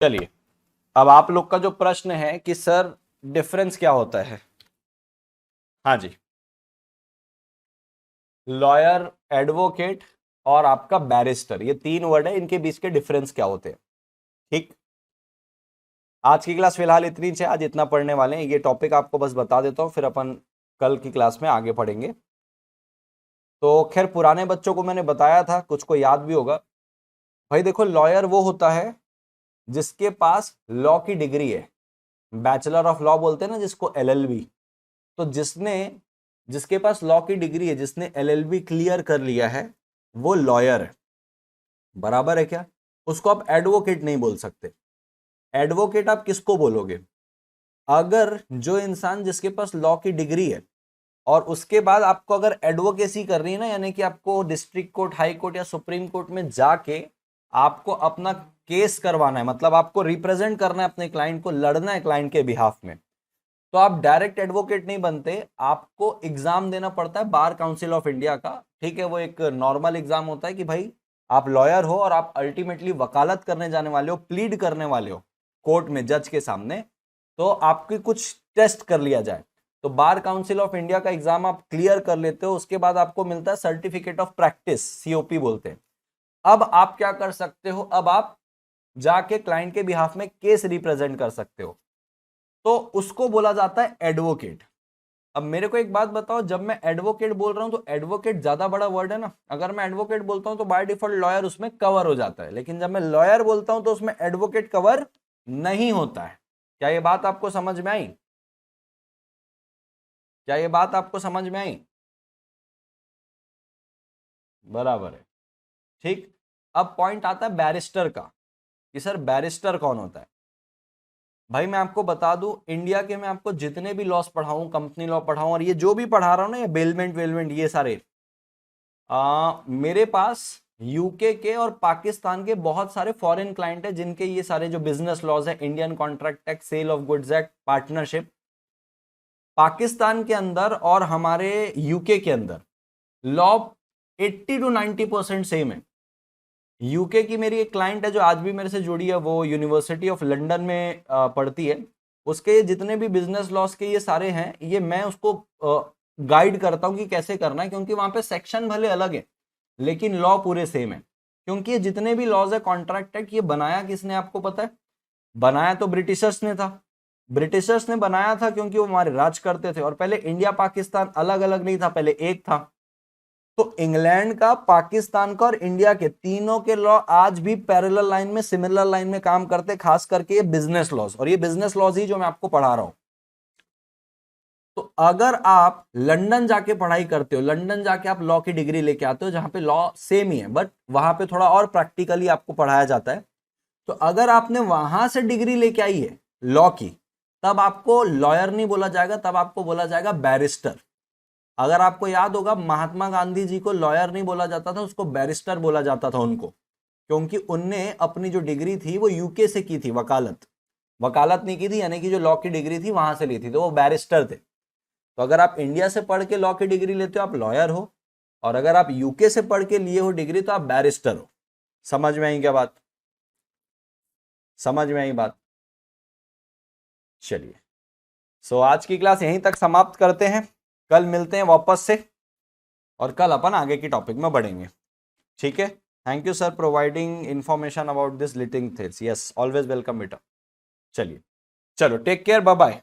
चलिए, अब आप लोग का जो प्रश्न है कि सर डिफरेंस क्या होता है। हाँ जी, लॉयर, एडवोकेट और आपका बैरिस्टर, ये तीन वर्ड है, इनके बीच के डिफरेंस क्या होते हैं। ठीक, आज की क्लास फिलहाल इतनी है, आज इतना पढ़ने वाले हैं। ये टॉपिक आपको बस बता देता हूँ, फिर अपन कल की क्लास में आगे पढ़ेंगे। तो खैर, पुराने बच्चों को मैंने बताया था, कुछ को याद भी होगा। भाई देखो, लॉयर वो होता है जिसके पास लॉ की डिग्री है, बैचलर ऑफ लॉ बोलते हैं ना जिसको, एलएलबी। तो जिसके पास लॉ की डिग्री है, जिसने एलएलबी क्लियर कर लिया है, वो लॉयर है। बराबर है क्या? उसको आप एडवोकेट नहीं बोल सकते। एडवोकेट आप किसको बोलोगे? अगर जो इंसान जिसके पास लॉ की डिग्री है और उसके बाद आपको अगर एडवोकेसी करनी है ना, यानी कि आपको डिस्ट्रिक्ट कोर्ट, हाई कोर्ट या सुप्रीम कोर्ट में जाके आपको अपना केस करवाना है, मतलब आपको रिप्रेजेंट करना है अपने क्लाइंट को, लड़ना है क्लाइंट के बिहाफ में, तो आप डायरेक्ट एडवोकेट नहीं बनते, आपको एग्जाम देना पड़ता है बार काउंसिल ऑफ इंडिया का। ठीक है, वो एक नॉर्मल एग्जाम होता है कि भाई आप लॉयर हो और आप अल्टीमेटली वकालत करने जाने वाले हो, प्लीड करने वाले हो कोर्ट में जज के सामने, तो आपकी कुछ टेस्ट कर लिया जाए। तो बार काउंसिल ऑफ इंडिया का एग्जाम आप क्लियर कर लेते हो, उसके बाद आपको मिलता है सर्टिफिकेट ऑफ प्रैक्टिस, सीओपी बोलते हैं। अब आप क्या कर सकते हो? अब आप जाके क्लाइंट के बिहाफ में केस रिप्रेजेंट कर सकते हो, तो उसको बोला जाता है एडवोकेट। अब मेरे को एक बात बताओ, जब मैं एडवोकेट बोल रहा हूं तो एडवोकेट ज्यादा बड़ा वर्ड है ना। अगर मैं एडवोकेट बोलता हूं तो बाय डिफॉल्ट लॉयर उसमें कवर हो जाता है, लेकिन जब मैं लॉयर बोलता हूं तो उसमें एडवोकेट कवर नहीं होता है। क्या ये बात आपको समझ में आई? क्या ये बात आपको समझ में आई? बराबर है। ठीक, अब पॉइंट आता है बैरिस्टर का, कि सर बैरिस्टर कौन होता है। भाई मैं आपको बता दूं, इंडिया के मैं आपको जितने भी लॉस पढ़ाऊं, कंपनी लॉ पढ़ाऊं और ये जो भी पढ़ा रहा हूं ना, ये बेलमेंट वेलमेंट ये सारे, मेरे पास यूके के और पाकिस्तान के बहुत सारे फॉरेन क्लाइंट है, जिनके ये सारे जो बिजनेस लॉज है, Indian contract act, sale of goods act, partnership, Pakistan के अंदर और हमारे यूके के अंदर लॉ 80 to 90% सेम है। यूके की मेरी एक क्लाइंट है जो आज भी मेरे से जुड़ी है, वो यूनिवर्सिटी ऑफ लंदन में पढ़ती है। उसके जितने भी बिजनेस लॉस के ये सारे हैं, ये मैं उसको गाइड करता हूं कि कैसे करना है, क्योंकि वहां पे सेक्शन भले अलग है लेकिन लॉ पूरे सेम है। क्योंकि ये जितने भी लॉज है, कॉन्ट्रैक्ट एक्ट, ये बनाया किसने आपको पता है? बनाया तो ब्रिटिशर्स ने था। ब्रिटिशर्स ने बनाया था क्योंकि वो हमारे राज करते थे, और पहले इंडिया पाकिस्तान अलग अलग नहीं था, पहले एक था। तो इंग्लैंड का, पाकिस्तान का और इंडिया के तीनों के लॉ आज भी पैरेलल लाइन में, सिमिलर लाइन में काम करते, खास करके ये बिजनेस लॉज, और ये बिजनेस लॉज ही जो मैं आपको पढ़ा रहा हूं। तो अगर आप लंदन जाके पढ़ाई करते हो, लंदन जाके आप लॉ की डिग्री लेके आते हो, जहां पे लॉ सेम ही है बट वहां पे थोड़ा और प्रैक्टिकली आपको पढ़ाया जाता है, तो अगर आपने वहां से डिग्री लेके आई है लॉ की, तब आपको लॉयर नहीं बोला जाएगा, तब आपको बोला जाएगा बैरिस्टर। अगर आपको याद होगा, महात्मा गांधी जी को लॉयर नहीं बोला जाता था, उसको बैरिस्टर बोला जाता था उनको, क्योंकि उनने अपनी जो डिग्री थी वो यूके से की थी, वकालत, वकालत नहीं की थी, यानी कि जो लॉ की डिग्री थी वहां से ली थी, तो वो बैरिस्टर थे। तो अगर आप इंडिया से पढ़ के लॉ की डिग्री लेते हो, आप लॉयर हो, और अगर आप यूके से पढ़ के लिए हो डिग्री, तो आप बैरिस्टर हो। समझ में आई क्या बात? समझ में आई बात? चलिए, सो आज की क्लास यहीं तक समाप्त करते हैं, कल मिलते हैं वापस से, और कल अपन आगे की टॉपिक में बढ़ेंगे। ठीक है, thank you sir providing information about this little things. Yes, always welcome बेटा। चलिए, चलो टेक केयर, बाय बाय।